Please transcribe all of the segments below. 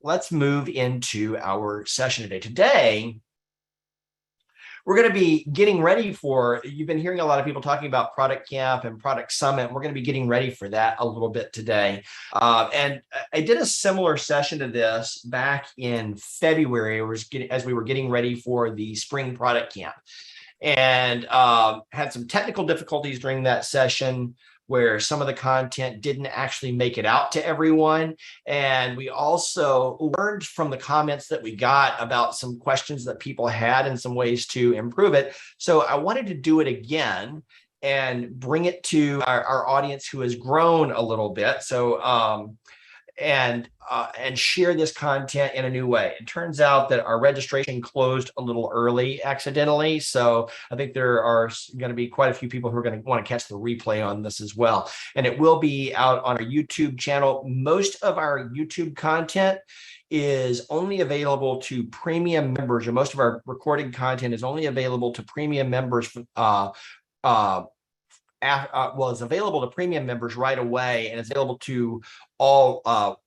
let's move into our session today. Today, we're going to be getting ready for, you've been hearing a lot of people talking about Product Camp and Product Summit. We're going to be getting ready for that a little bit today. And I did a similar session to this back in February as we were getting ready for the Spring Product Camp. And had some technical difficulties during that session where some of the content didn't actually make it out to everyone. And we also learned from the comments that we got about some questions that people had and some ways to improve it. So I wanted to do it again and bring it to our audience who has grown a little bit. So and share this content in a new way. It turns out that our registration closed a little early accidentally. So I think there are going to be quite a few people who are going to want to catch the replay on this as well. And it will be out on our YouTube channel. Most of our YouTube content is only available to premium members, or most of our recorded content is only available to premium members it's available to premium members right away, and it's available to all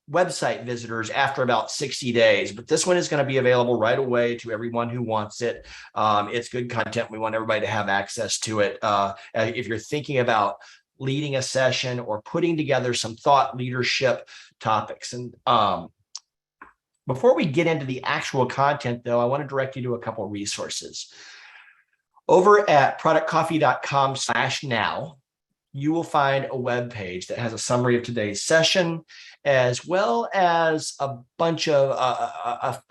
website visitors after about 60 days. But this one is going to be available right away to everyone who wants it. It's good content. We want everybody to have access to it. If you're thinking about leading a session or putting together some thought leadership topics. And before we get into the actual content, though, I want to direct you to a couple of resources. Over at productcoffee.com/now, you will find a web page that has a summary of today's session, as well as a bunch of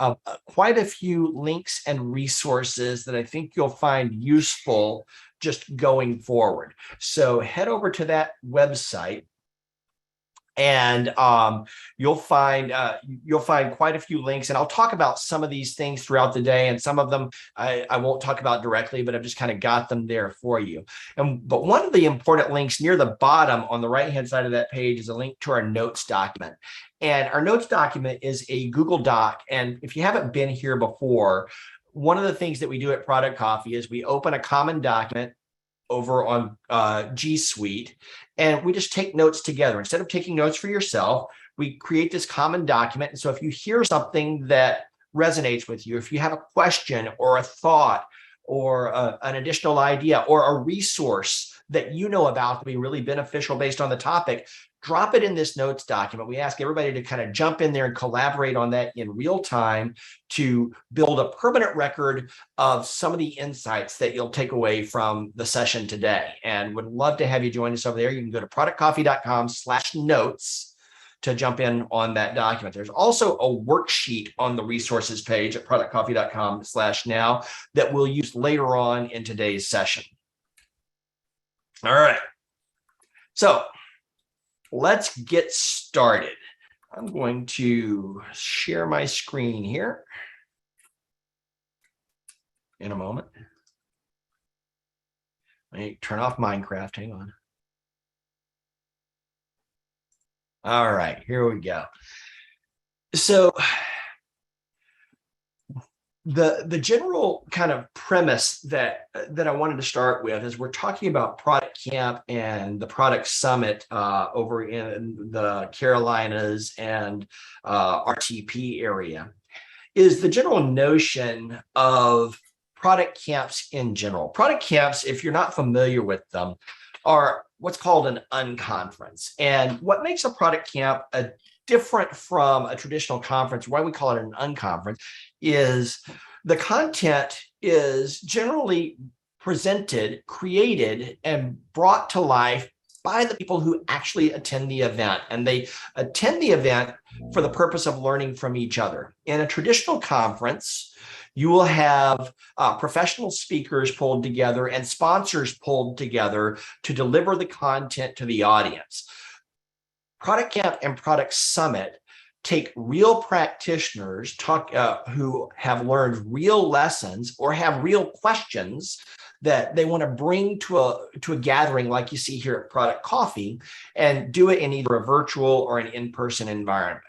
quite a few links and resources that I think you'll find useful just going forward. So head over to that website, and you'll find quite a few links, and I'll talk about some of these things throughout the day, and some of them I won't talk about directly, but I've just kind of got them there for you. But one of the important links near the bottom on the right hand side of that page is a link to our notes document. And our notes document is a Google Doc, and if you haven't been here before, one of the things that we do at Product Coffee is we open a common document over on G Suite, and we just take notes together. Instead of taking notes for yourself, we create this common document. And so if you hear something that resonates with you, if you have a question or a thought or an additional idea or a resource that you know about to be really beneficial based on the topic, drop it in this notes document. We ask everybody to kind of jump in there and collaborate on that in real time to build a permanent record of some of the insights that you'll take away from the session today. And would love to have you join us over there. You can go to productcoffee.com/notes to jump in on that document. There's also a worksheet on the resources page at productcoffee.com/now that we'll use later on in today's session. All right. So let's get started. I'm going to share my screen here in a moment. Let me turn off Minecraft. Hang on. All right, here we go. So the general kind of premise that I wanted to start with is we're talking about Product Camp and the Product Summit over in the Carolinas and RTP area, is the general notion of product camps in general. Product camps, if you're not familiar with them, are what's called an unconference. And what makes a product camp different from a traditional conference, why we call it an unconference, is the content is generally presented, created, and brought to life by the people who actually attend the event. And they attend the event for the purpose of learning from each other. In a traditional conference, you will have professional speakers pulled together and sponsors pulled together to deliver the content to the audience. Product Camp and Product Summit take real practitioners who have learned real lessons or have real questions that they want to bring to a gathering like you see here at Product Coffee, and do it in either a virtual or an in-person environment.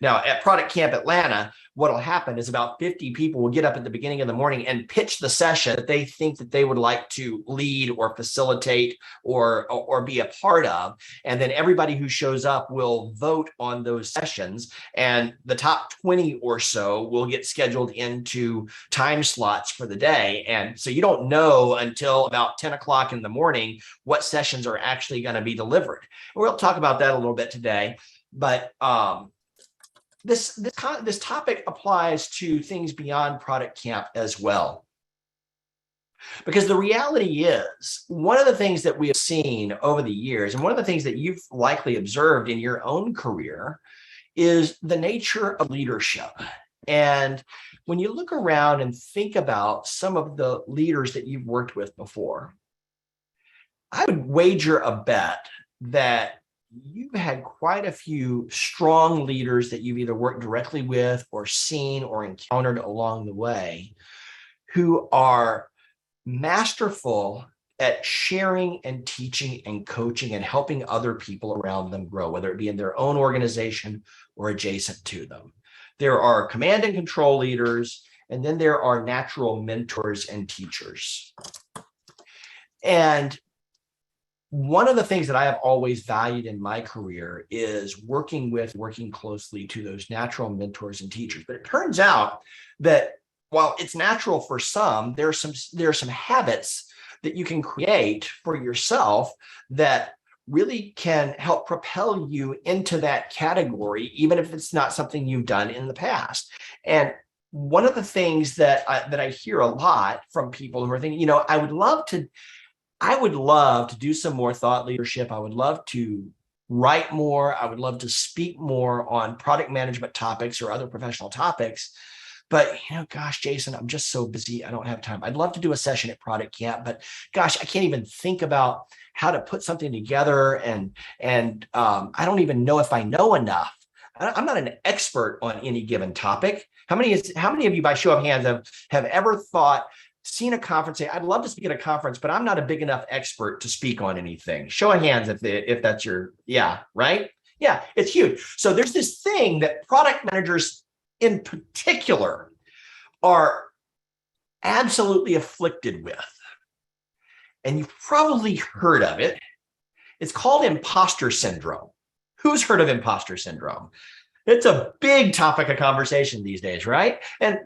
Now, at Product Camp Atlanta, what will happen is about 50 people will get up at the beginning of the morning and pitch the session that they think that they would like to lead or facilitate or be a part of. And then everybody who shows up will vote on those sessions. And the top 20 or so will get scheduled into time slots for the day. And so you don't know until about 10 o'clock in the morning what sessions are actually going to be delivered. We'll talk about that a little bit today. But this topic applies to things beyond Product Camp as well. Because the reality is, one of the things that we have seen over the years, and one of the things that you've likely observed in your own career, is the nature of leadership. And when you look around and think about some of the leaders that you've worked with before, I would wager a bet that you've had quite a few strong leaders that you've either worked directly with or seen or encountered along the way who are masterful at sharing and teaching and coaching and helping other people around them grow, whether it be in their own organization or adjacent to them. There are command and control leaders, and then there are natural mentors and teachers. And one of the things that I have always valued in my career is working closely to those natural mentors and teachers. But it turns out that while it's natural for some, there are some habits that you can create for yourself that really can help propel you into that category, even if it's not something you've done in the past. And one of the things that I hear a lot from people who are thinking, I would love to do some more thought leadership. I would love to write more. I would love to speak more on product management topics or other professional topics. But, gosh, Jason, I'm just so busy. I don't have time. I'd love to do a session at Product Camp, but gosh, I can't even think about how to put something together. And I don't even know if I know enough. I'm not an expert on any given topic. How many of you, by show of hands, have ever seen a conference, say, I'd love to speak at a conference, but I'm not a big enough expert to speak on anything? Show of hands if that's your, yeah, right? Yeah, it's huge. So there's this thing that product managers in particular are absolutely afflicted with. And you've probably heard of it. It's called imposter syndrome. Who's heard of imposter syndrome? It's a big topic of conversation these days, right? And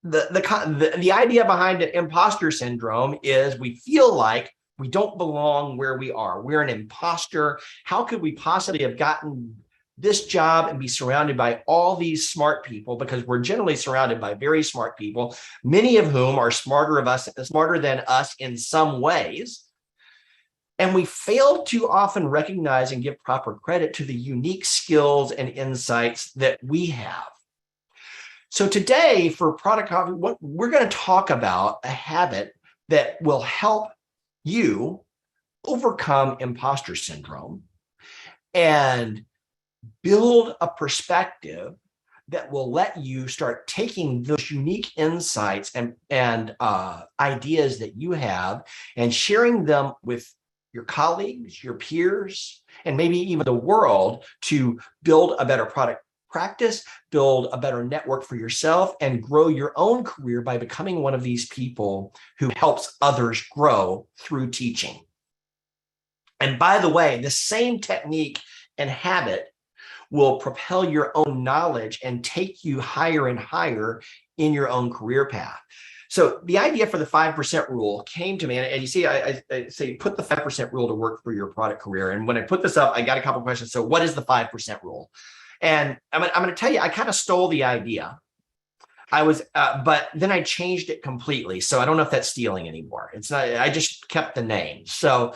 the idea behind it, imposter syndrome, is we feel like we don't belong where we are. We're an imposter. How could we possibly have gotten this job and be surrounded by all these smart people? Because we're generally surrounded by very smart people, many of whom are smarter than us in some ways. And we fail to often recognize and give proper credit to the unique skills and insights that we have. So today for Product Coffee, what we're going to talk about a habit that will help you overcome imposter syndrome and build a perspective that will let you start taking those unique insights and ideas that you have and sharing them with your colleagues, your peers, and maybe even the world to build a better product practice, build a better network for yourself, and grow your own career by becoming one of these people who helps others grow through teaching. And by the way, the same technique and habit will propel your own knowledge and take you higher and higher in your own career path. So the idea for the 5% rule came to me, and you see, I say put the 5% rule to work for your product career. And when I put this up, I got a couple of questions. So what is the 5% rule? And I'm going to tell you, I kind of stole the idea. But then I changed it completely. So I don't know if that's stealing anymore. It's not. I just kept the name. So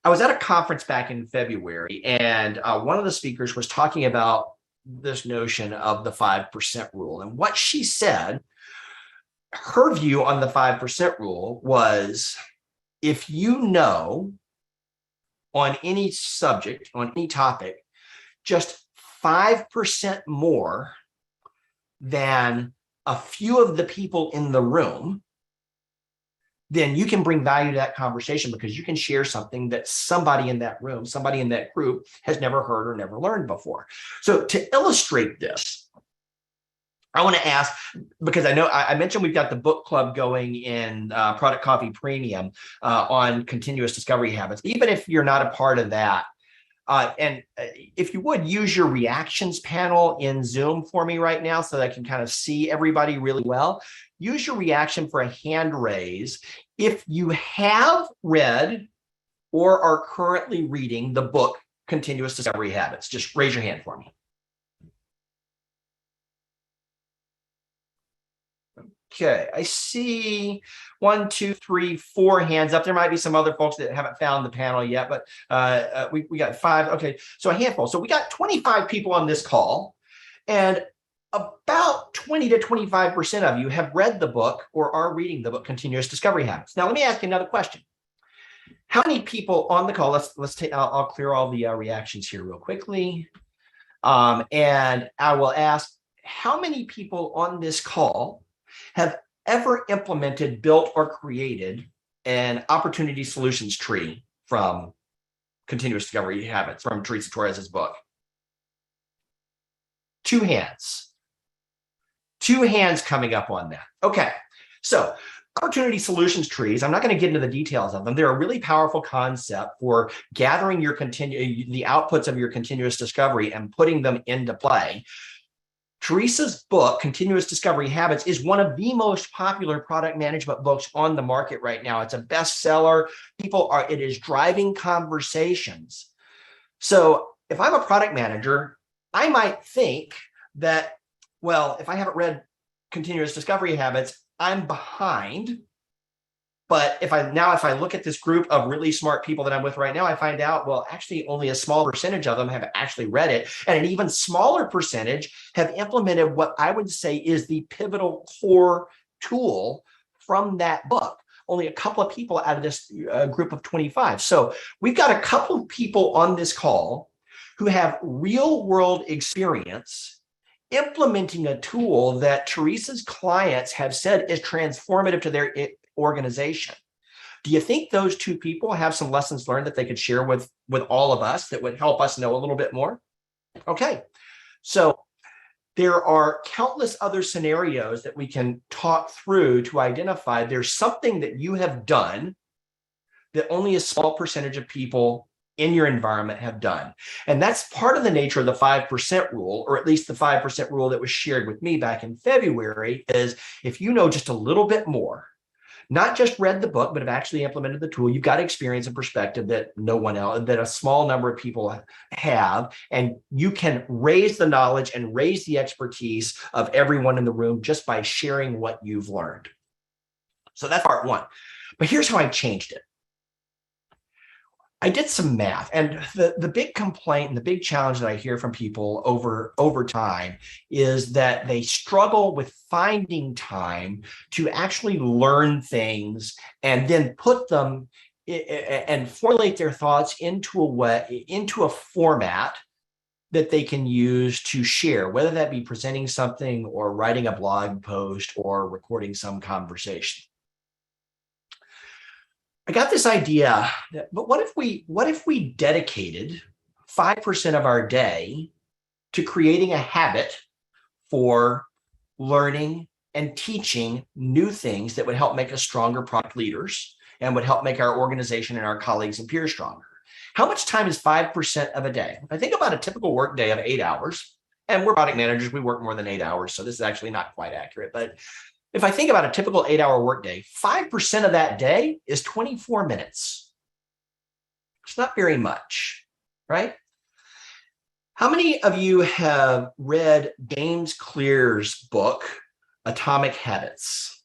I was at a conference back in February, and one of the speakers was talking about this notion of the 5% rule. And what she said, her view on the 5% rule was, if you know on any subject, on any topic, just 5% more than a few of the people in the room, then you can bring value to that conversation because you can share something that somebody in that room, somebody in that group has never heard or never learned before. So to illustrate this, I want to ask, because I know I mentioned we've got the book club going in Product Coffee Premium on continuous discovery habits. Even if you're not a part of that, and if you would use your reactions panel in Zoom for me right now so that I can kind of see everybody really well. Use your reaction for a hand raise if you have read or are currently reading the book Continuous Discovery Habits. Just raise your hand for me. Okay, I see 1, 2, 3, 4 hands up. There might be some other folks that haven't found the panel yet, but we got 5. Okay, so a handful. So we got 25 people on this call, and about 20 to 25% of you have read the book or are reading the book Continuous Discovery Habits. Now, let me ask you another question. How many people on the call? Let's take. I'll clear all the reactions here real quickly, and I will ask how many people on this call have ever implemented, built, or created an opportunity solutions tree from Continuous Discovery Habits from Teresa Torres's book? 2 hands. 2 hands coming up on that. Okay, so opportunity solutions trees, I'm not going to get into the details of them. They're a really powerful concept for gathering the outputs of your continuous discovery and putting them into play. Teresa's book, Continuous Discovery Habits, is one of the most popular product management books on the market right now. It's a bestseller. It is driving conversations. So if I'm a product manager, I might think that, well, if I haven't read Continuous Discovery Habits, I'm behind. But if I look at this group of really smart people that I'm with right now, I find out, well, actually only a small percentage of them have actually read it. And an even smaller percentage have implemented what I would say is the pivotal core tool from that book. Only a couple of people out of this group of 25. So we've got a couple of people on this call who have real world experience implementing a tool that Teresa's clients have said is transformative to their organization. Do you think those 2 people have some lessons learned that they could share with all of us that would help us know a little bit more? Okay, so there are countless other scenarios that we can talk through to identify there's something that you have done that only a small percentage of people in your environment have done. And that's part of the nature of the 5% rule, or at least the 5% rule that was shared with me back in February, is if you know just a little bit more, not just read the book, but have actually implemented the tool, you've got experience and perspective that no one else, that a small number of people have, and you can raise the knowledge and raise the expertise of everyone in the room just by sharing what you've learned. So that's part 1. But here's how I changed it. I did some math, and the big complaint and the big challenge that I hear from people over time is that they struggle with finding time to actually learn things and then put them and formulate their thoughts into a format that they can use to share, whether that be presenting something or writing a blog post or recording some conversation. I got this idea that, but what if we dedicated 5% of our day to creating a habit for learning and teaching new things that would help make us stronger product leaders and would help make our organization and our colleagues and peers stronger? How much time is 5% of a day? I think about a typical work day of 8 hours, and we're product managers, we work more than 8 hours, so this is actually not quite accurate, but if I think about a typical 8-hour workday, 5% of that day is 24 minutes. It's not very much, right? How many of you have read James Clear's book, Atomic Habits?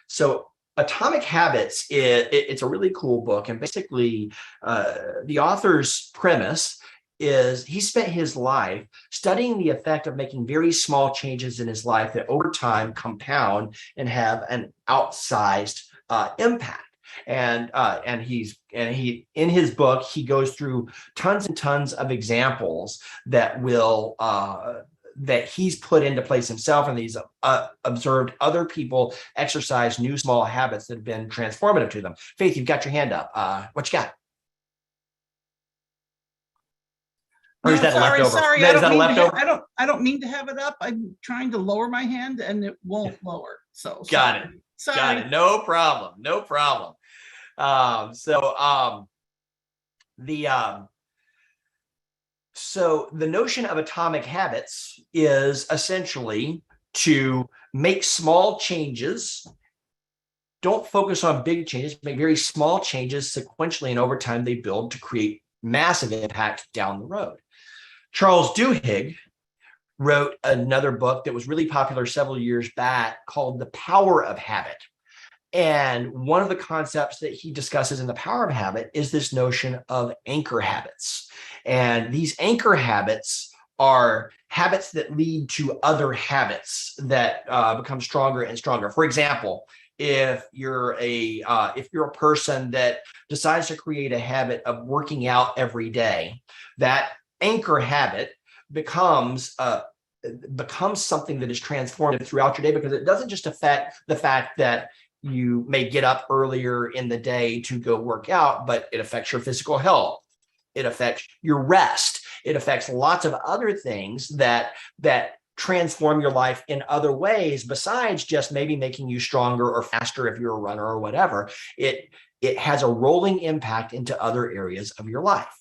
So Atomic Habits, it's a really cool book. And basically, the author's premise is he spent his life studying the effect of making very small changes in his life that over time compound and have an outsized impact. And he in his book, he goes through tons and tons of examples that will that he's put into place himself, and he's observed other people exercise new small habits that have been transformative to them. Faith, you've got your hand up. What you got? Or No, is that sorry, a leftover? sorry. Is that a leftover? I don't mean to have it up. I'm trying to lower my hand and it won't lower. So Got it. Sorry. Got it. No problem. No problem. So the notion of atomic habits is essentially to make small changes. Don't focus on big changes, make very small changes sequentially, and over time they build to create massive impact down the road. Charles Duhigg wrote another book that was really popular several years back called The Power of Habit. And one of the concepts that he discusses in The Power of Habit is this notion of anchor habits. And these anchor habits are habits that lead to other habits that become stronger and stronger. For example, if you're a person that decides to create a habit of working out every day, that anchor habit becomes something that is transformative throughout your day, because it doesn't just affect the fact that you may get up earlier in the day to go work out, but it affects your physical health. It affects your rest. It affects lots of other things that transform your life in other ways besides just maybe making you stronger or faster if you're a runner or whatever. It has a rolling impact into other areas of your life.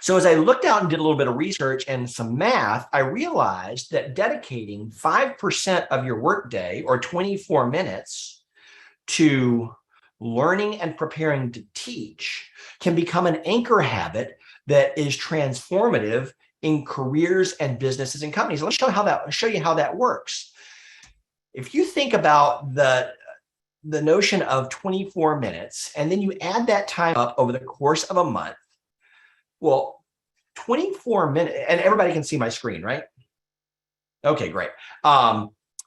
So as I looked out and did a little bit of research and some math, I realized that dedicating 5% of your workday, or 24 minutes, to learning and preparing to teach can become an anchor habit that is transformative in careers and businesses and companies. Let's show you how that works. If you think about the notion of 24 minutes, and then you add that time up over the course of a month, well, 24 minutes, and everybody can see my screen, right? Okay, great.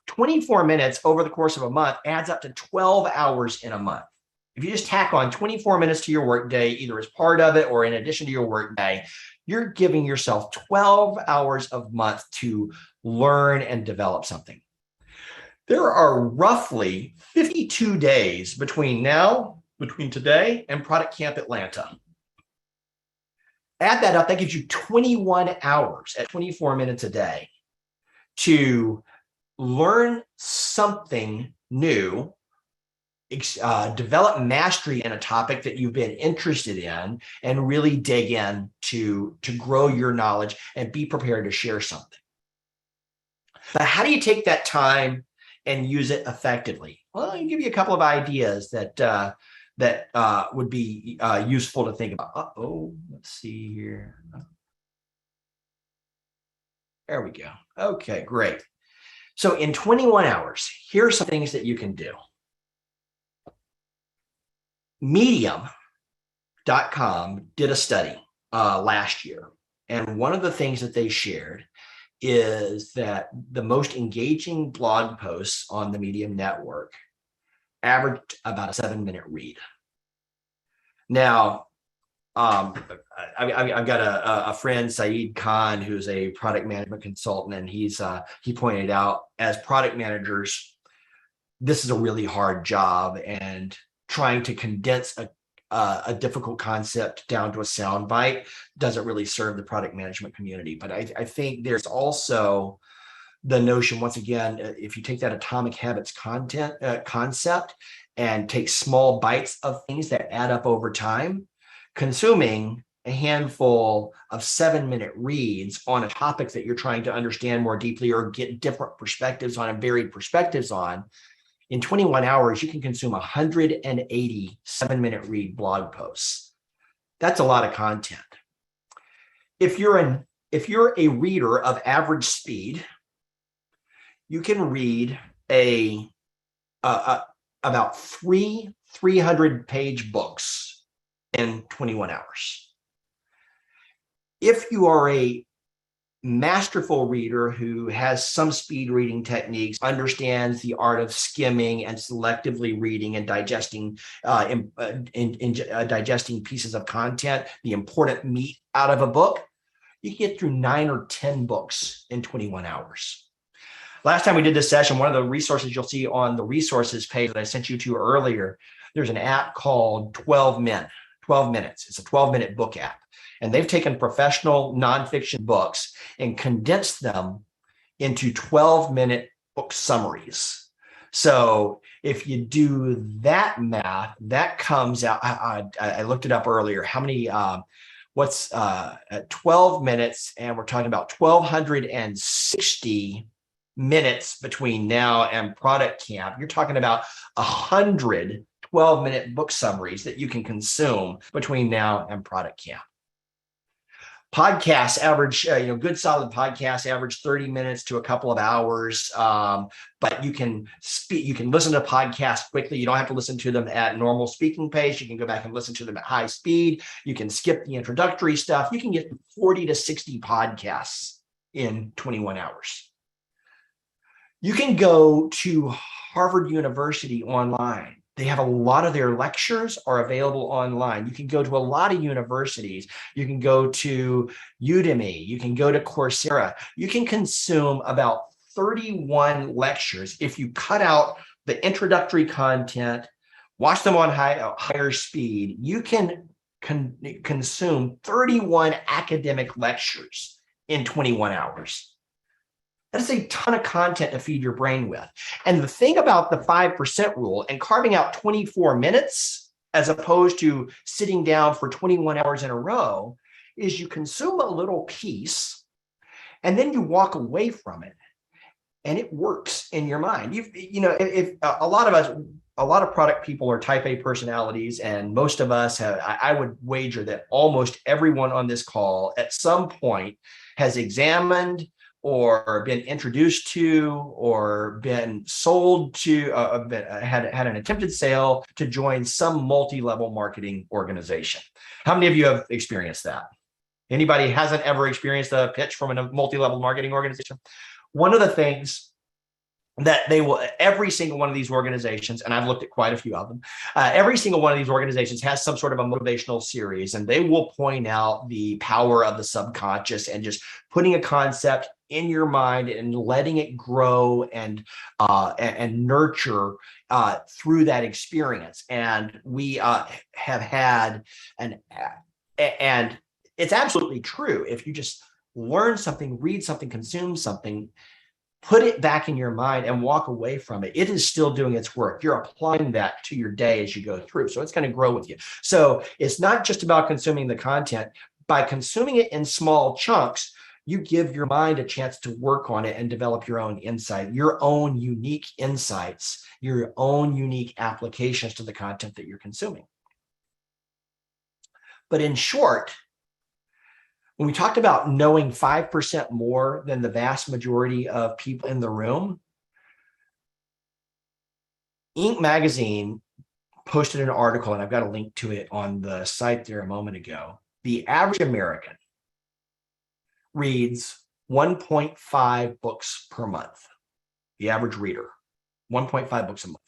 24 minutes over the course of a month adds up to 12 hours in a month. If you just tack on 24 minutes to your workday, either as part of it or in addition to your workday, you're giving yourself 12 hours a month to learn and develop something. There are roughly 52 days between today and Product Camp Atlanta. Add that up, that gives you 21 hours at 24 minutes a day to learn something new, develop mastery in a topic that you've been interested in, and really dig in to grow your knowledge and be prepared to share something. But how do you take that time and use it effectively? Well, I'll give you a couple of ideas that would be useful to think about. Let's see here. There we go. Okay, great. So in 21 hours, here are some things that you can do. Medium.com did a study last year, and one of the things that they shared is that the most engaging blog posts on the Medium network averaged about a 7-minute read. Now, I've got a friend, Saeed Khan, who's a product management consultant, and he pointed out, as product managers, this is a really hard job, and trying to condense a difficult concept down to a sound bite doesn't really serve the product management community. But I think there's also the notion, once again, if you take that atomic habits concept and take small bites of things that add up over time, consuming a handful of 7-minute reads on a topic that you're trying to understand more deeply or get different perspectives on and varied perspectives on, in 21 hours, you can consume 180 7-minute read blog posts. That's a lot of content. If you're a reader of average speed, you can read about 300-page books in 21 hours. If you are a masterful reader who has some speed reading techniques, understands the art of skimming and selectively reading and digesting digesting pieces of content, the important meat out of a book, you can get through 9 or 10 books in 21 hours. Last time we did this session, one of the resources you'll see on the resources page that I sent you to earlier, there's an app called 12 Minutes. It's a 12-minute book app. And they've taken professional nonfiction books and condensed them into 12-minute book summaries. So if you do that math, that comes out, I looked it up earlier, how many, what's 12 minutes, and we're talking about 1,260 minutes between now and Product Camp. You're talking about 100 12-minute book summaries that you can consume between now and Product Camp. Podcasts average, good solid podcasts average 30 minutes to a couple of hours. But you can listen to podcasts quickly. You don't have to listen to them at normal speaking pace. You can go back and listen to them at high speed. You can skip the introductory stuff. You can get 40 to 60 podcasts in 21 hours. You can go to Harvard University online. They have a lot of their lectures are available online. You can go to a lot of universities. You can go to Udemy. You can go to Coursera. You can consume about 31 lectures. If you cut out the introductory content, watch them on higher speed, you can consume 31 academic lectures in 21 hours. That is a ton of content to feed your brain with. And the thing about the 5% rule and carving out 24 minutes as opposed to sitting down for 21 hours in a row is you consume a little piece and then you walk away from it and it works in your mind. If a lot of product people are type A personalities, and most of us have, I would wager that almost everyone on this call at some point has examined or been introduced to or been sold to, had an attempted sale to join some multi-level marketing organization. How many of you have experienced that? Anybody hasn't ever experienced a pitch from a multi-level marketing organization? One of the things that every single one of these organizations, and I've looked at quite a few of them, every single one of these organizations has some sort of a motivational series, and they will point out the power of the subconscious and just putting a concept in your mind and letting it grow and nurture through that experience. And we have had and it's absolutely true. If you just learn something, read something, consume something, put it back in your mind and walk away from it, it is still doing its work. You're applying that to your day as you go through. So it's going to grow with you. So it's not just about consuming the content. By consuming it in small chunks, you give your mind a chance to work on it and develop your own insight, your own unique insights, your own unique applications to the content that you're consuming. But in short, when we talked about knowing 5% more than the vast majority of people in the room, Inc. magazine posted an article, and I've got a link to it on the site there a moment ago. The average American reads 1.5 books per month. The average reader, 1.5 books a month.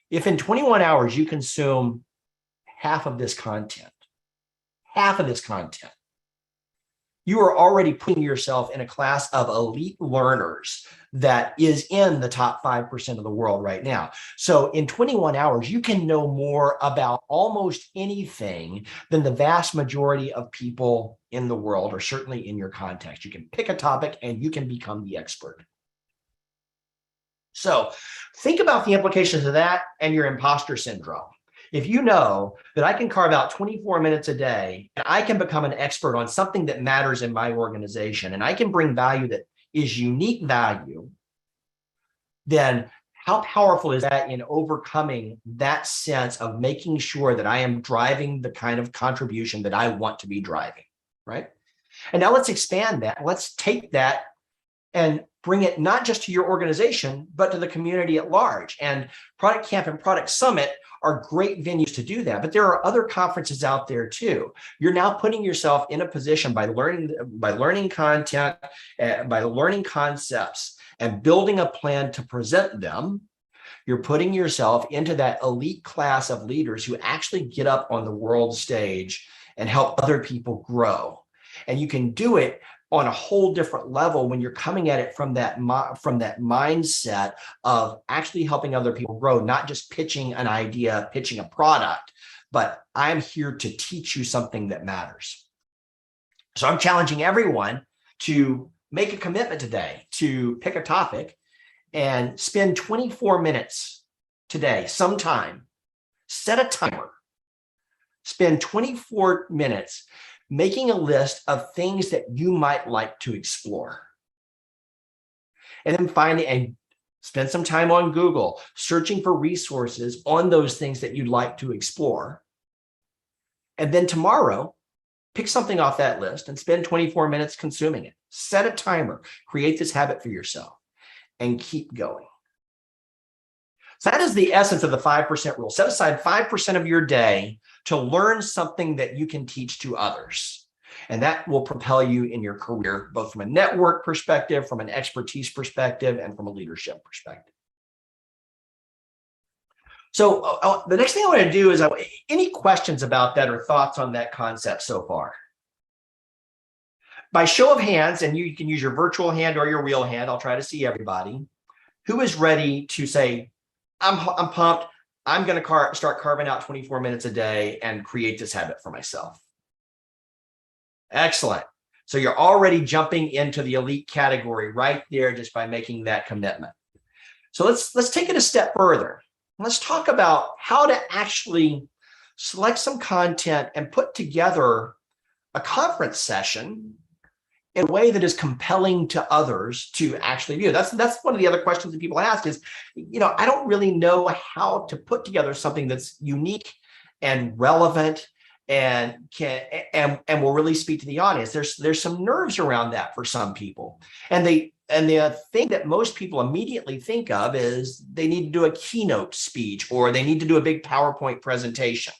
If in 21 hours you consume half of this content, you are already putting yourself in a class of elite learners that is in the top 5% of the world right now. So in 21 hours, you can know more about almost anything than the vast majority of people in the world, or certainly in your context. You can pick a topic and you can become the expert. So think about the implications of that and your imposter syndrome. If you know that I can carve out 24 minutes a day and I can become an expert on something that matters in my organization, and I can bring value that is unique value, then how powerful is that in overcoming that sense of making sure that I am driving the kind of contribution that I want to be driving, right? And now let's expand that. Let's take that and bring it not just to your organization, but to the community at large. And Product Camp and Product Summit are great venues to do that. But there are other conferences out there too. You're now putting yourself in a position by learning content, by learning concepts, and building a plan to present them. You're putting yourself into that elite class of leaders who actually get up on the world stage and help other people grow. And you can do it on a whole different level when you're coming at it from that mindset of actually helping other people grow, not just pitching an idea, pitching a product, but I'm here to teach you something that matters. So I'm challenging everyone to make a commitment today to pick a topic and spend 24 minutes today, sometime, set a timer, spend 24 minutes making a list of things that you might like to explore. And then find and spend some time on Google, searching for resources on those things that you'd like to explore. And then tomorrow, pick something off that list and spend 24 minutes consuming it. Set a timer, create this habit for yourself, and keep going. So that is the essence of the 5% rule. Set aside 5% of your day to learn something that you can teach to others. And that will propel you in your career, both from a network perspective, from an expertise perspective, and from a leadership perspective. So the next thing I want to do is, any questions about that or thoughts on that concept so far? By show of hands, and you can use your virtual hand or your real hand, I'll try to see everybody. Who is ready to say, I'm pumped. I'm going to start carving out 24 minutes a day and create this habit for myself. Excellent. So you're already jumping into the elite category right there just by making that commitment. So let's take it a step further. Let's talk about how to actually select some content and put together a conference session in a way that is compelling to others to actually view. That's one of the other questions that people ask is, I don't really know how to put together something that's unique and relevant and will really speak to the audience. There's some nerves around that for some people. And the thing that most people immediately think of is they need to do a keynote speech or they need to do a big PowerPoint presentation.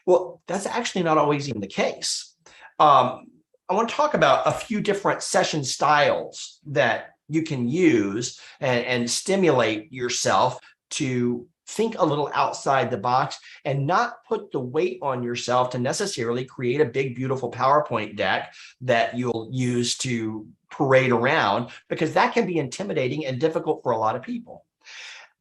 Well, that's actually not always even the case. I want to talk about a few different session styles that you can use and stimulate yourself to think a little outside the box and not put the weight on yourself to necessarily create a big, beautiful PowerPoint deck that you'll use to parade around, because that can be intimidating and difficult for a lot of people.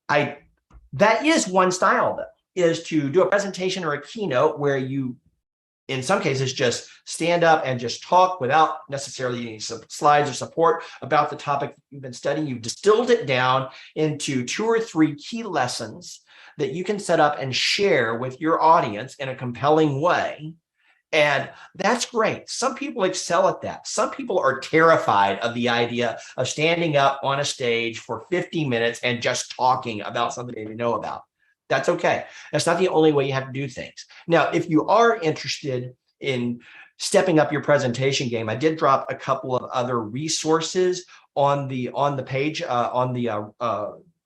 That is one style, though, is to do a presentation or a keynote where you, in some cases, just stand up and just talk without necessarily any slides or support about the topic you've been studying. You've distilled it down into 2 or 3 key lessons that you can set up and share with your audience in a compelling way. And that's great. Some people excel at that. Some people are terrified of the idea of standing up on a stage for 50 minutes and just talking about something they know about. That's okay. That's not the only way you have to do things. Now, if you are interested in stepping up your presentation game, I did drop a couple of other resources on the page, on the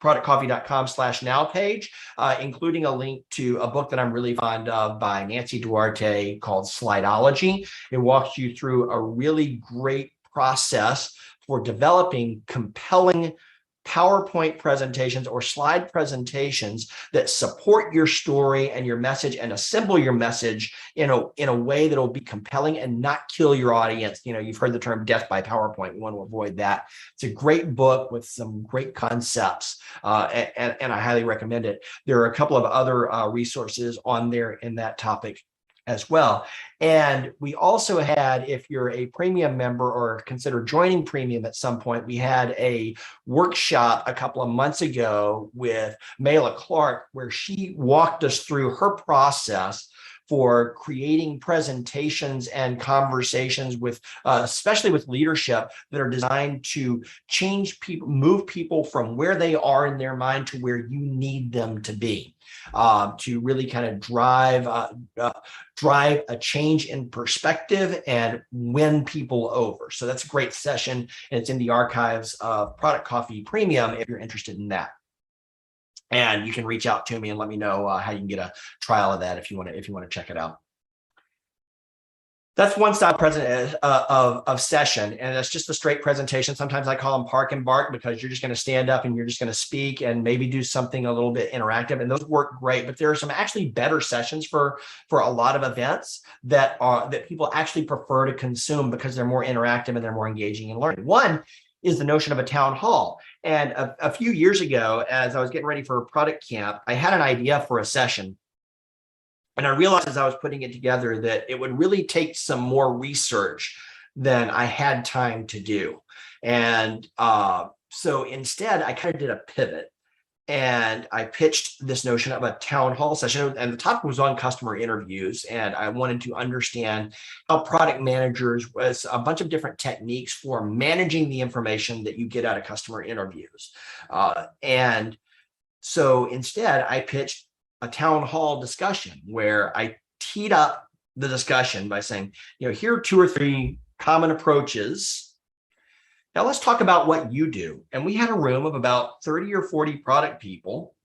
productcoffee.com/now page, including a link to a book that I'm really fond of by Nancy Duarte called Slideology. It walks you through a really great process for developing compelling PowerPoint presentations or slide presentations that support your story and your message and assemble your message in a way that will be compelling and not kill your audience. You've heard the term death by PowerPoint. We want to avoid that. It's a great book with some great concepts, and I highly recommend it. There are a couple of other resources on there in that topic as well. And we also had, if you're a premium member or consider joining premium at some point, we had a workshop a couple of months ago with Mayla Clark, where she walked us through her process for creating presentations and conversations with, especially with leadership, that are designed to change people, move people from where they are in their mind to where you need them to be, to really kind of drive a change in perspective and win people over. So that's a great session, and it's in the archives of Product Coffee Premium if you're interested in that. And you can reach out to me and let me know how you can get a trial of that if you want to check it out. That's one style of session, and that's just a straight presentation. Sometimes I call them park and bark because you're just going to stand up and you're just going to speak and maybe do something a little bit interactive, and those work great. But there are some actually better sessions for a lot of events that people actually prefer to consume because they're more interactive and they're more engaging in learning. One is the notion of a town hall. And a few years ago, as I was getting ready for ProductCamp, I had an idea for a session. And I realized as I was putting it together that it would really take some more research than I had time to do. And so instead, I kind of did a pivot and I pitched this notion of a town hall session. And the topic was on customer interviews. And I wanted to understand how product managers was a bunch of different techniques for managing the information that you get out of customer interviews. And so instead, I pitched a town hall discussion where I teed up the discussion by saying, here are 2 or 3 common approaches. Now let's talk about what you do. And we had a room of about 30 or 40 product people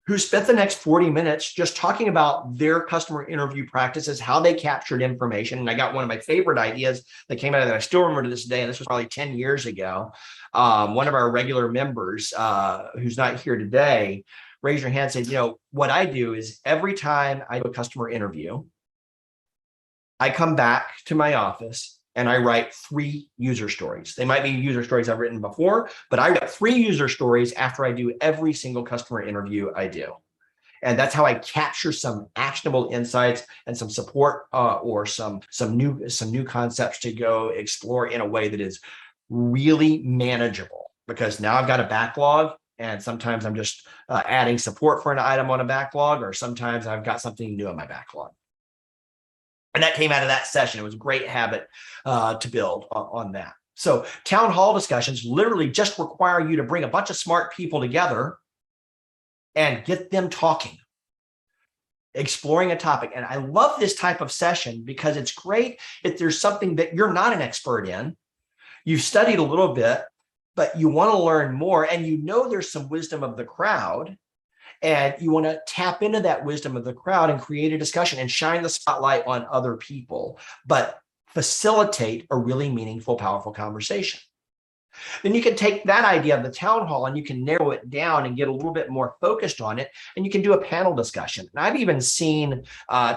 who spent the next 40 minutes just talking about their customer interview practices, how they captured information. And I got one of my favorite ideas that came out of that I still remember to this day, and this was probably 10 years ago. One of our regular members who's not here today raise your hand and say, what I do is every time I do a customer interview, I come back to my office and I write 3 user stories. They might be user stories I've written before, but I write 3 user stories after I do every single customer interview I do. And that's how I capture some actionable insights and some support or some new concepts to go explore in a way that is really manageable, because now I've got a backlog. And sometimes I'm just adding support for an item on a backlog, or sometimes I've got something new on my backlog. And that came out of that session. It was a great habit to build on that. So town hall discussions literally just require you to bring a bunch of smart people together and get them talking, exploring a topic. And I love this type of session because it's great if there's something that you're not an expert in, you've studied a little bit, but you want to learn more, and there's some wisdom of the crowd, and you want to tap into that wisdom of the crowd and create a discussion and shine the spotlight on other people, but facilitate a really meaningful, powerful conversation. Then you can take that idea of the town hall and you can narrow it down and get a little bit more focused on it, and you can do a panel discussion. And I've even seen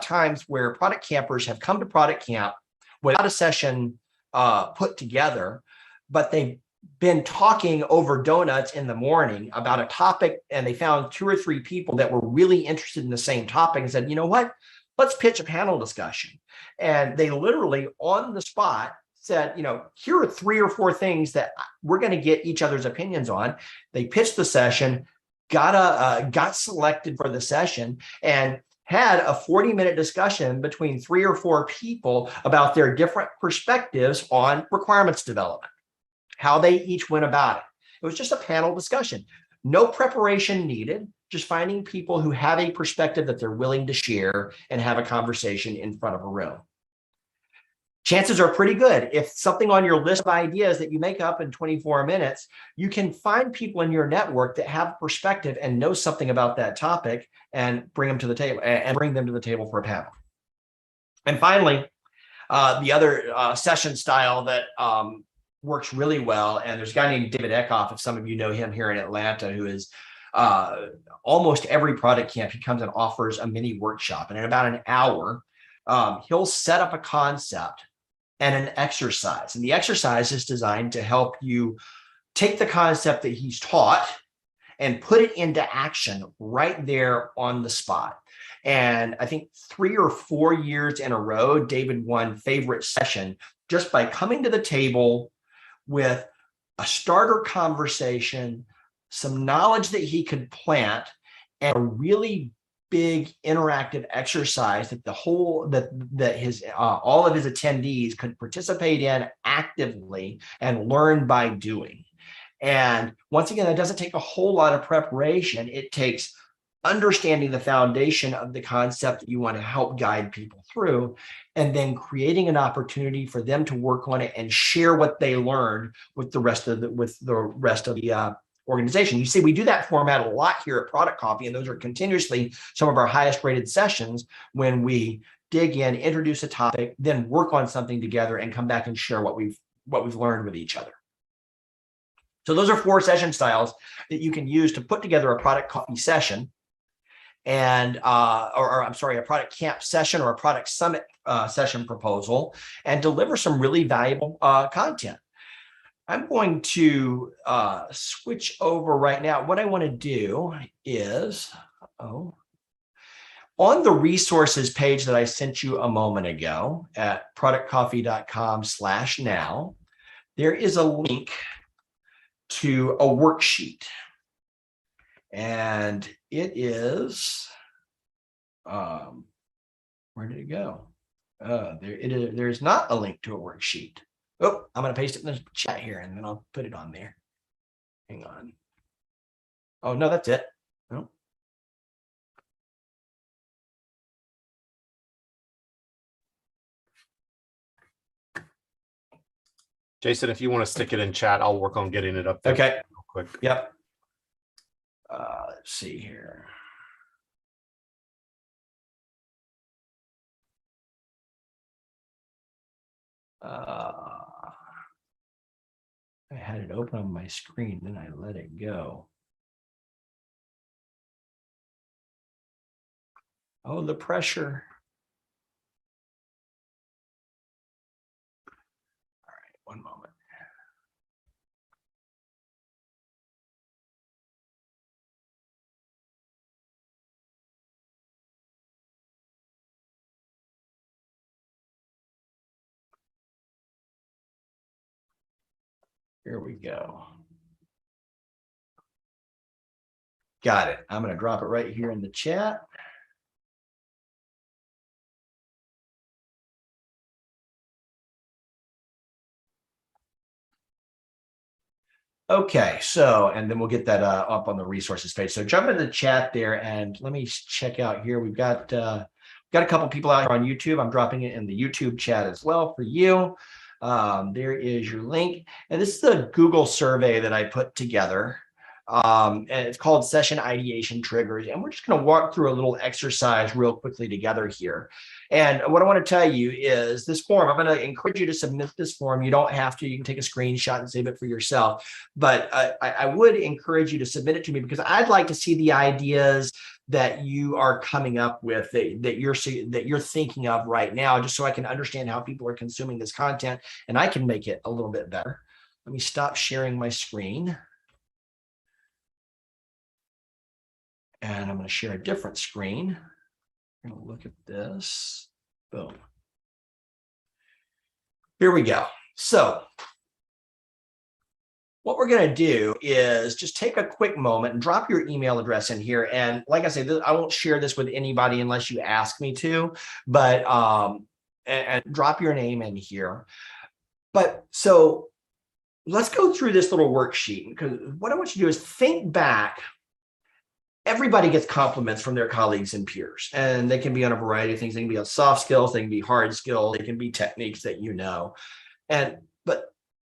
times where product campers have come to Product Camp without a session put together, but they've been talking over donuts in the morning about a topic, and they found 2 or 3 people that were really interested in the same topic and said, what, let's pitch a panel discussion. And they literally on the spot said, here are 3 or 4 things that we're going to get each other's opinions on. They pitched the session, got selected for the session, and had a 40-minute discussion between 3 or 4 people about their different perspectives on requirements development, how they each went about it. It was just a panel discussion. No preparation needed, just finding people who have a perspective that they're willing to share and have a conversation in front of a room. Chances are pretty good, if something on your list of ideas that you make up in 24 minutes, you can find people in your network that have perspective and know something about that topic and bring them to the table for a panel. And finally, the other session style that works really well. And there's a guy named David Eckhoff, if some of you know him here in Atlanta, who is almost every product camp, he comes and offers a mini workshop. And in about an hour, he'll set up a concept and an exercise. And the exercise is designed to help you take the concept that he's taught and put it into action right there on the spot. And I think 3 or 4 years in a row, David won favorite session just by coming to the table with a starter conversation, some knowledge that he could plant, and a really big interactive exercise that all of his attendees could participate in actively and learn by doing. And once again, that doesn't take a whole lot of preparation. It takes understanding the foundation of the concept that you want to help guide people through, and then creating an opportunity for them to work on it and share what they learned with the rest of the organization. You see, we do that format a lot here at Product Coffee, and those are continuously some of our highest rated sessions when we dig in, introduce a topic, then work on something together and come back and share what we've learned with each other. So those are 4 session styles that you can use to put together a product coffee session and I'm sorry, a product camp session or a product summit session proposal and deliver some really valuable content. I'm going to switch over right now. What I want to do is, on the resources page that I sent you a moment ago at productcoffee.com/now, there is a link to a worksheet. And it is, where did it go? There's not a link to a worksheet. Oh, I'm going to paste it in the chat here and then I'll put it on there. Hang on. Oh, no, that's it. No. Jason, if you want to stick it in chat, I'll work on getting it up there. Okay. Real quick. Yep. Let's see here. I had it open on my screen, then I let it go. Oh, the pressure. All right, one moment. Here we go. Got it. I'm going to drop it right here in the chat. Okay, so, and then we'll get that up on the resources page. So jump into the chat there and let me check out here. We've got a couple people out here on YouTube. I'm dropping it in the YouTube chat as well for you. There is your link. And this is a Google survey that I put together. And it's called Session Ideation Triggers. And we're just going to walk through a little exercise real quickly together here. And what I want to tell you is this form, I'm going to encourage you to submit this form. You don't have to. You can take a screenshot and save it for yourself. But I would encourage you to submit it to me because I'd like to see the ideas that you are coming up with, that you're thinking of right now, just so I can understand how people are consuming this content and I can make it a little bit better. Let me stop sharing my screen. And I'm going to share a different screen. I'm going to look at this. Boom. Here we go. So what we're going to do is just take a quick moment and drop your email address in here. And like I said, I won't share this with anybody unless you ask me to, but and drop your name in here. But so let's go through this little worksheet, because what I want you to do is think back. Everybody gets compliments from their colleagues and peers, and they can be on a variety of things. They can be on soft skills, they can be hard skills, they can be techniques that you know. But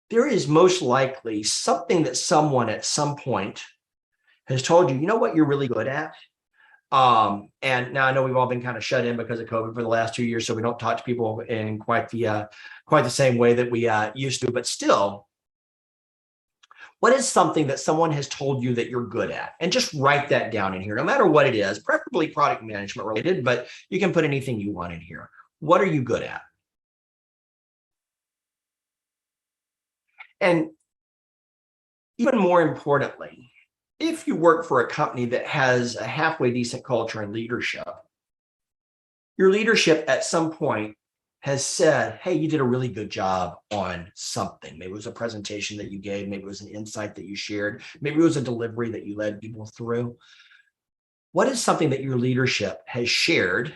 there is most likely something that someone at some point has told you, you know what, you're really good at. And now I know we've all been kind of shut in because of COVID for the last 2 years, so we don't talk to people in quite the same way that we used to, but still, what is something that someone has told you that you're good at? And just write that down in here, no matter what it is, preferably product management related, but you can put anything you want in here. What are you good at? And even more importantly, if you work for a company that has a halfway decent culture and leadership, your leadership at some point has said, hey, you did a really good job on something. Maybe it was a presentation that you gave. Maybe it was an insight that you shared. Maybe it was a delivery that you led people through. What is something that your leadership has shared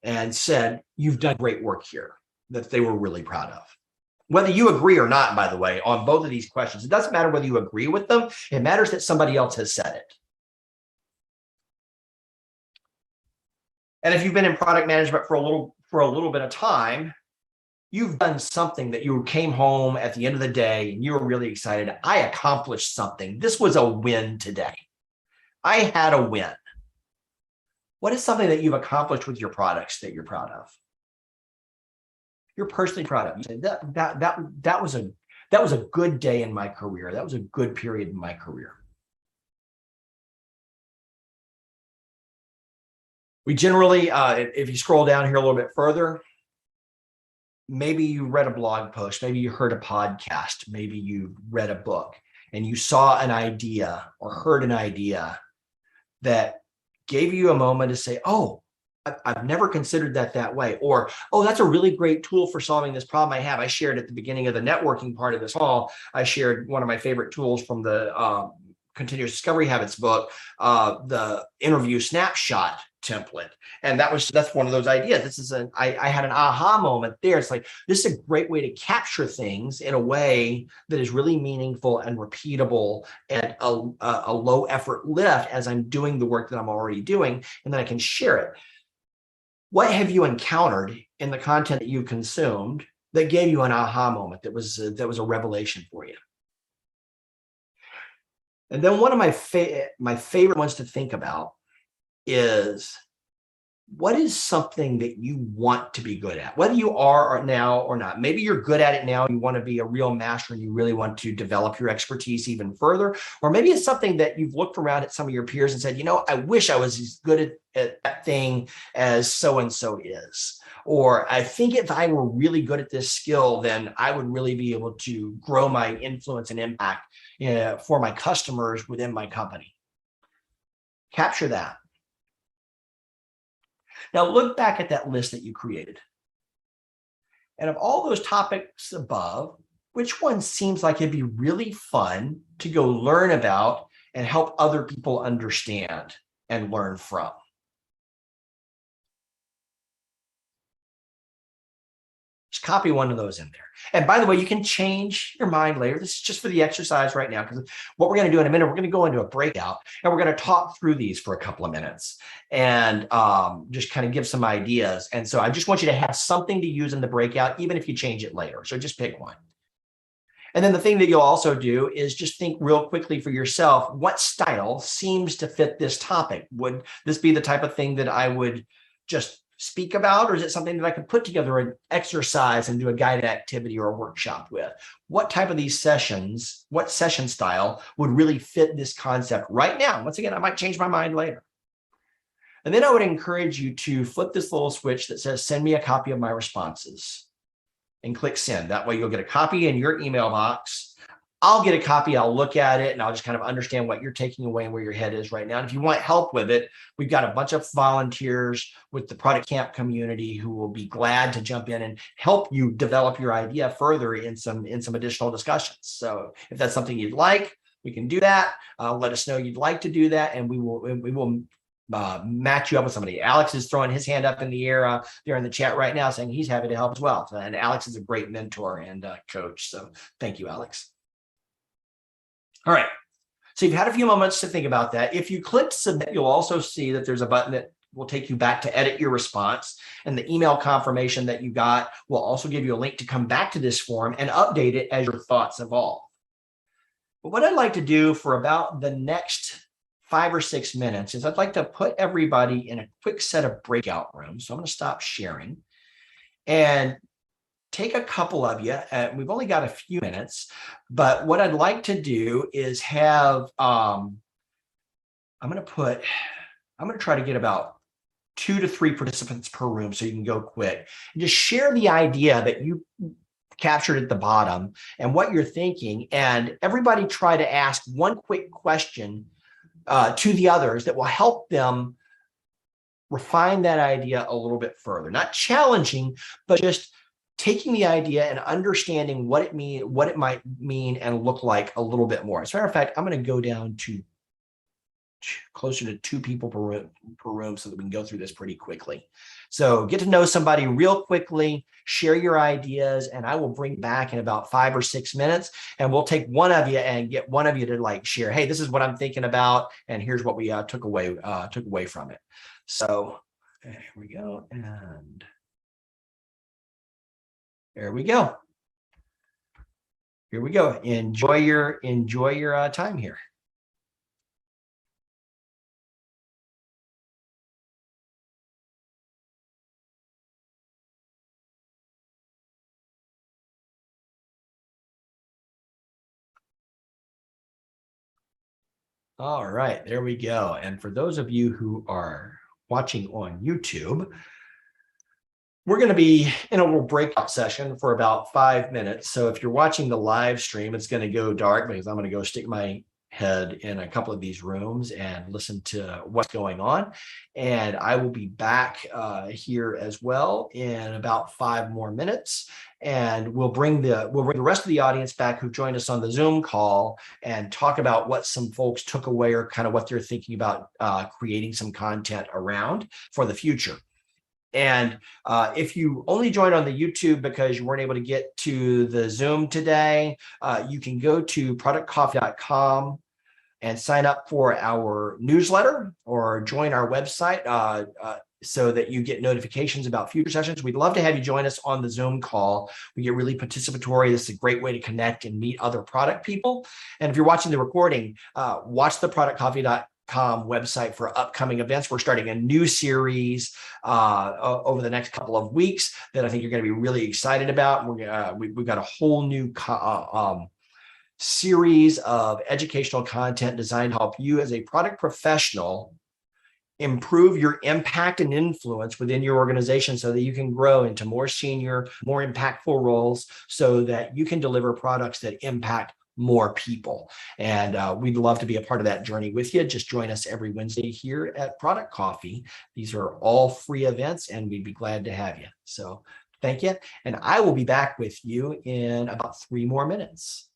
and said, you've done great work here, that they were really proud of? Whether you agree or not, by the way, on both of these questions, it doesn't matter whether you agree with them. It matters that somebody else has said it. And if you've been in product management for a little bit of time, you've done something that you came home at the end of the day and you were really excited. I accomplished something. This was a win today. I had a win. What is something that you've accomplished with your products that you're proud of? You're personally proud of. You say that was a good day in my career. That was a good period in my career. We generally, if you scroll down here a little bit further, maybe you read a blog post, maybe you heard a podcast, maybe you read a book and you saw an idea or heard an idea that gave you a moment to say, oh, I've never considered that way. Or, oh, that's a really great tool for solving this problem I have. I shared at the beginning of the networking part of this call, I shared one of my favorite tools from the Continuous Discovery Habits book, the interview snapshot template. And that's one of those ideas. I had an aha moment there. It's like, this is a great way to capture things in a way that is really meaningful and repeatable and a low effort lift as I'm doing the work that I'm already doing, and then I can share it. What have you encountered in the content that you consumed that gave you an aha moment that was a revelation for you? And then one of my favorite ones to think about is, what is something that you want to be good at, whether you are now or not? Maybe you're good at it now, you want to be a real master and you really want to develop your expertise even further. Or maybe it's something that you've looked around at some of your peers and said, I wish I was as good at that thing as so-and-so is. Or I think if I were really good at this skill, then I would really be able to grow my influence and impact for my customers within my company. Capture that. Now look back at that list that you created. And of all those topics above, which one seems like it'd be really fun to go learn about and help other people understand and learn from? Just copy one of those in there. And by the way, you can change your mind later. This is just for the exercise right now, because what we're going to do in a minute, we're going to go into a breakout and we're going to talk through these for a couple of minutes and just kind of give some ideas. And so I just want you to have something to use in the breakout, even if you change it later. So just pick one. And then the thing that you'll also do is just think real quickly for yourself, what style seems to fit this topic? Would this be the type of thing that I would just speak about, or is it something that I could put together an exercise and do a guided activity or a workshop with? What type of these sessions, what session style would really fit this concept right now? Once again, I might change my mind later. And then I would encourage you to flip this little switch that says, send me a copy of my responses, and click send. That way you'll get a copy in your email box. I'll get a copy, I'll look at it, and I'll just kind of understand what you're taking away and where your head is right now. And if you want help with it, we've got a bunch of volunteers with the ProductCamp community who will be glad to jump in and help you develop your idea further in some additional discussions. So if that's something you'd like, we can do that. Let us know you'd like to do that, and we will match you up with somebody. Alex is throwing his hand up in the air there in the chat right now saying he's happy to help as well. And Alex is a great mentor and coach. So thank you, Alex. All right. So you've had a few moments to think about that. If you click submit, you'll also see that there's a button that will take you back to edit your response. And the email confirmation that you got will also give you a link to come back to this form and update it as your thoughts evolve. But what I'd like to do for about the next 5 or 6 minutes is I'd like to put everybody in a quick set of breakout rooms. So I'm going to stop sharing and take a couple of you. We've only got a few minutes, but what I'd like to do is have, I'm going to try to get about 2 to 3 participants per room so you can go quick and just share the idea that you captured at the bottom and what you're thinking. And everybody try to ask one quick question to the others that will help them refine that idea a little bit further. Not challenging, but just taking the idea and understanding what it might mean and look like a little bit more. As a matter of fact, I'm going to go down to closer to 2 people per room so that we can go through this pretty quickly. So get to know somebody real quickly, share your ideas, and I will bring back in about 5 or 6 minutes, and we'll take one of you and get one of you to like share, hey, this is what I'm thinking about, and here's what we took away from it. So here we go, and there we go. Here we go. Enjoy your time here. All right, there we go. And for those of you who are watching on YouTube, we're going to be in a little breakout session for about 5 minutes. So if you're watching the live stream, it's going to go dark because I'm going to go stick my head in a couple of these rooms and listen to what's going on. And I will be back here as well in about 5 more minutes. And we'll bring the rest of the audience back who joined us on the Zoom call and talk about what some folks took away or kind of what they're thinking about creating some content around for the future. And if you only joined on the YouTube because you weren't able to get to the Zoom today, you can go to productcoffee.com and sign up for our newsletter or join our website so that you get notifications about future sessions. We'd love to have you join us on the Zoom call. We get really participatory. This is a great way to connect and meet other product people. And if you're watching the recording, watch the productcoffee.com website for upcoming events. We're starting a new series over the next couple of weeks that I think you're going to be really excited about. We've got a whole new series of educational content designed to help you as a product professional improve your impact and influence within your organization so that you can grow into more senior, more impactful roles so that you can deliver products that impact more people. And we'd love to be a part of that journey with you. Just join us every Wednesday here at Product Coffee. These are all free events and we'd be glad to have you. So thank you. And I will be back with you in about 3 more minutes.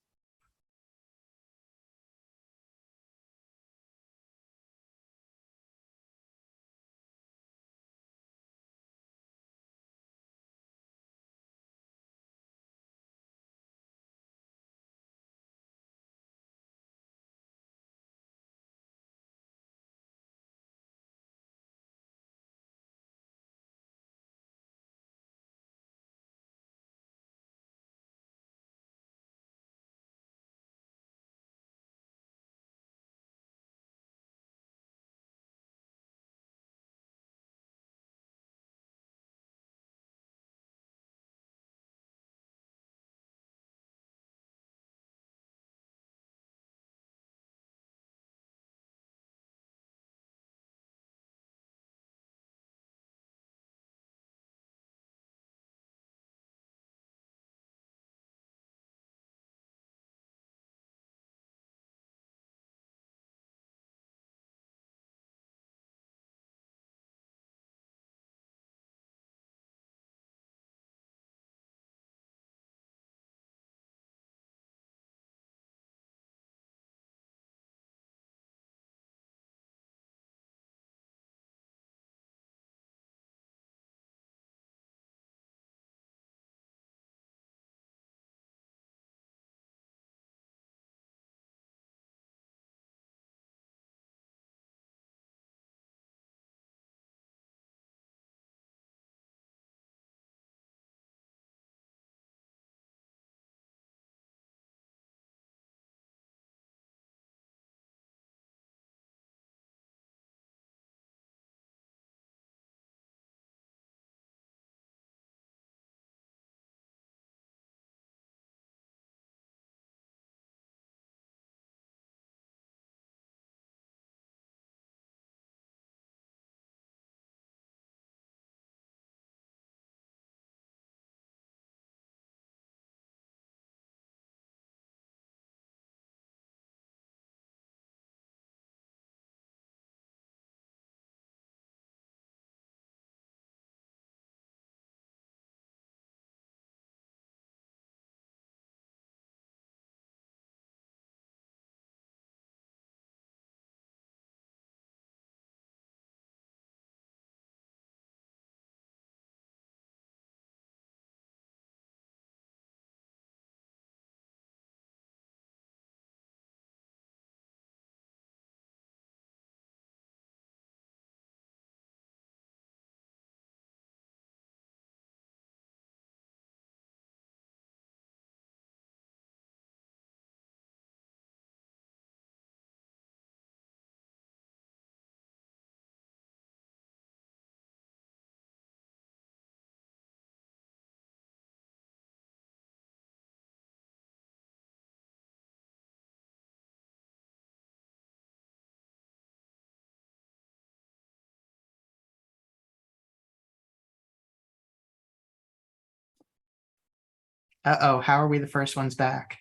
Uh-oh, how are we the first ones back?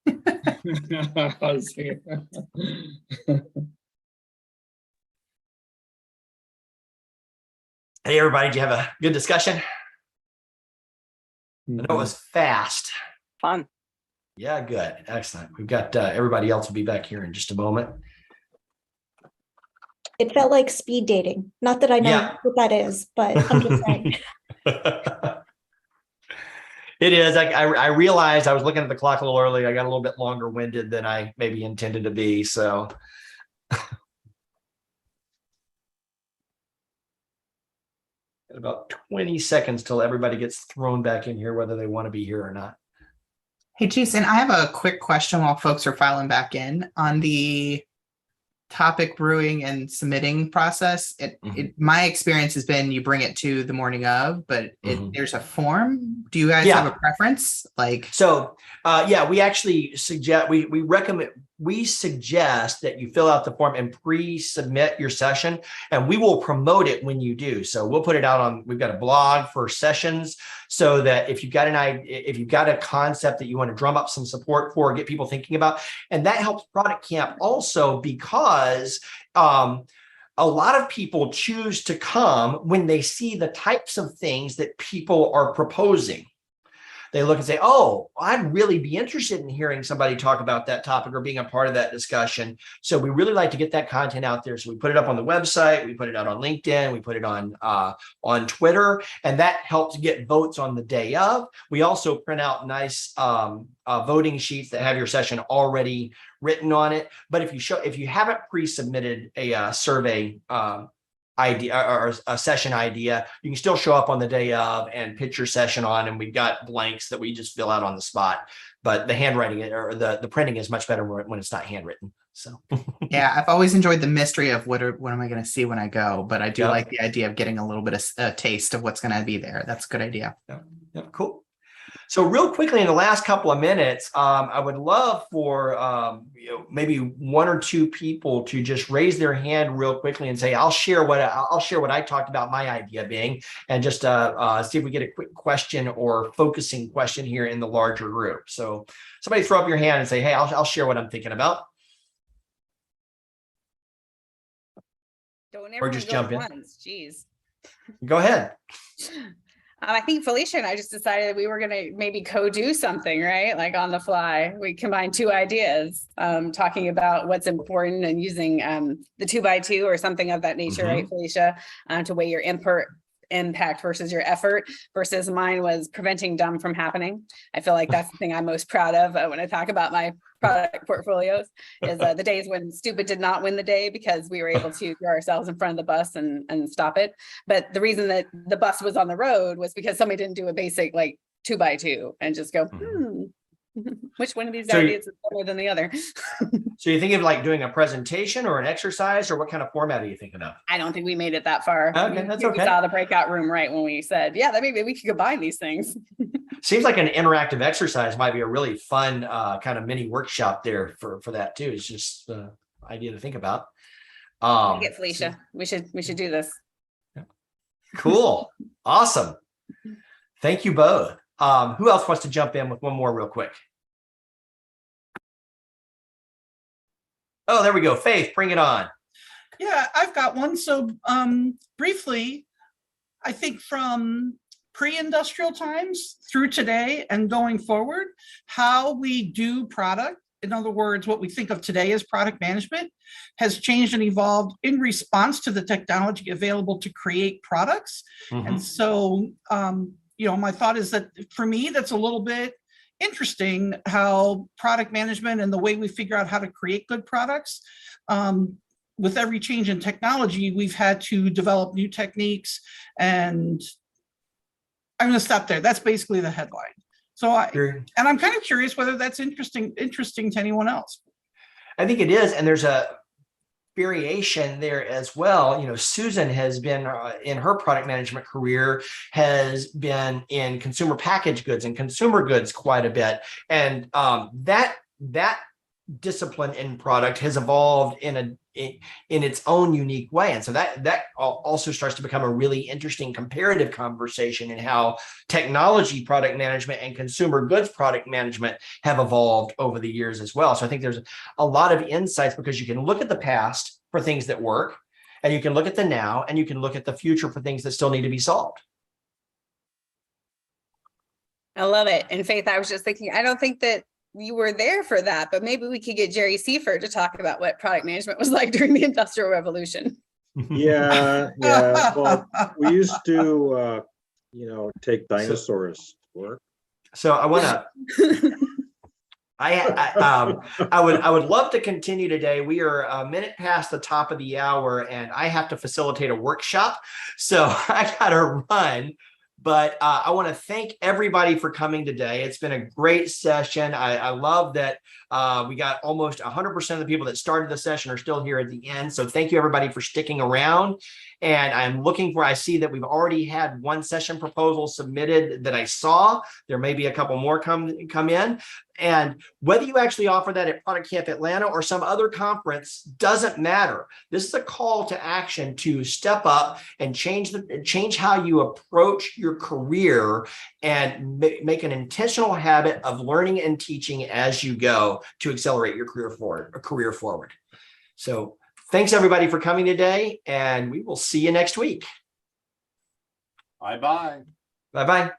Hey, everybody, did you have a good discussion? I know it was fast. Fun. Yeah, good. Excellent. We've got everybody else will be back here in just a moment. It felt like speed dating. Not that I know Yeah. what that is, but I'm just saying. It is. I realized I was looking at the clock a little early. I got a little bit longer winded than I maybe intended to be. So got about 20 seconds till everybody gets thrown back in here, whether they want to be here or not. Hey, Jason, I have a quick question while folks are filing back in on the topic brewing and submitting process. My experience has been you bring it to the morning of, but there's a form. Do you guys have a preference? So we actually suggest we suggest that you fill out the form and pre-submit your session, and we will promote it when you do. So we'll put it out on, we've got a blog for sessions, so that if you've got a concept that you want to drum up some support for, get people thinking about, and that helps ProductCamp also, because a lot of people choose to come when they see the types of things that people are proposing. They look and say, oh, I'd really be interested in hearing somebody talk about that topic or being a part of that discussion. So we really like to get that content out there. So we put it up on the website, we put it out on LinkedIn, we put it on Twitter, and that helps get votes on the day of. We also print out nice voting sheets that have your session already written on it. But if you haven't pre-submitted a survey idea or a session idea, you can still show up on the day of and pitch your session on, and we've got blanks that we just fill out on the spot. But the handwriting or the printing is much better when it's not handwritten. So yeah, I've always enjoyed the mystery of what am I going to see when I go, but I do like the idea of getting a little bit of a taste of what's going to be there. That's a good idea. Yeah, cool. So real quickly, in the last couple of minutes, I would love for maybe one or two people to just raise their hand real quickly and say, I'll share what I talked about my idea being, and just see if we get a quick question or focusing question here in the larger group. So somebody throw up your hand and say, hey, I'll share what I'm thinking about. Don't Or just jump in. once. Jeez. Go ahead. I think Felicia and I just decided we were going to maybe co-do something, right? Like on the fly. We combined two ideas, talking about what's important and using the 2x2 or something of that nature, right, Felicia, to weigh your impact versus your effort, versus mine was preventing dumb from happening. I feel like that's the thing I'm most proud of when I talk about my product portfolios, is the days when stupid did not win the day because we were able to throw ourselves in front of the bus and stop it. But the reason that the bus was on the road was because somebody didn't do a basic 2x2 and just go, which one of these ideas is better than the other? So you think of doing a presentation or an exercise, or what kind of format are you thinking of? I don't think we made it that far. Okay, that's okay. We saw the breakout room right when we said, yeah, that maybe we could combine these things. Seems like an interactive exercise might be a really fun kind of mini workshop there for that too. It's just the idea to think about. Get Felicia. We should do this. Cool. Awesome. Thank you both. Who else wants to jump in with one more real quick? Oh, there we go. Faith, bring it on. Yeah, I've got one. So briefly, I think from pre-industrial times through today and going forward, how we do product, in other words, what we think of today as product management, has changed and evolved in response to the technology available to create products. And so, my thought is that for me, that's a little bit interesting how product management and the way we figure out how to create good products, with every change in technology, we've had to develop new techniques. And I'm going to stop there. That's basically the headline. So and I'm kind of curious whether that's interesting to anyone else. I think it is. And there's a variation there as well. Susan has been in her product management career, has been in consumer packaged goods and consumer goods quite a bit. And that discipline in product has evolved in its own unique way. And so that also starts to become a really interesting comparative conversation in how technology product management and consumer goods product management have evolved over the years as well. So I think there's a lot of insights because you can look at the past for things that work, and you can look at the now, and you can look at the future for things that still need to be solved. I love it. And Faith, I was just thinking, I don't think that you were there for that, but maybe we could get Jerry Seifert to talk about what product management was like during the Industrial Revolution. Yeah, yeah. Well, we used to, take dinosaurs to work. So I want to. I would love to continue today. We are a minute past the top of the hour, and I have to facilitate a workshop, so I gotta run. But I want to thank everybody for coming today. It's been a great session. I love that we got almost 100% of the people that started the session are still here at the end. So thank you, everybody, for sticking around. And I see that we've already had one session proposal submitted that I saw. There may be a couple more come in. And whether you actually offer that at ProductCamp Atlanta or some other conference doesn't matter. This is a call to action to step up and change how you approach your career and make an intentional habit of learning and teaching as you go to accelerate your career forward. So thanks everybody for coming today, and we will see you next week. Bye-bye. Bye-bye.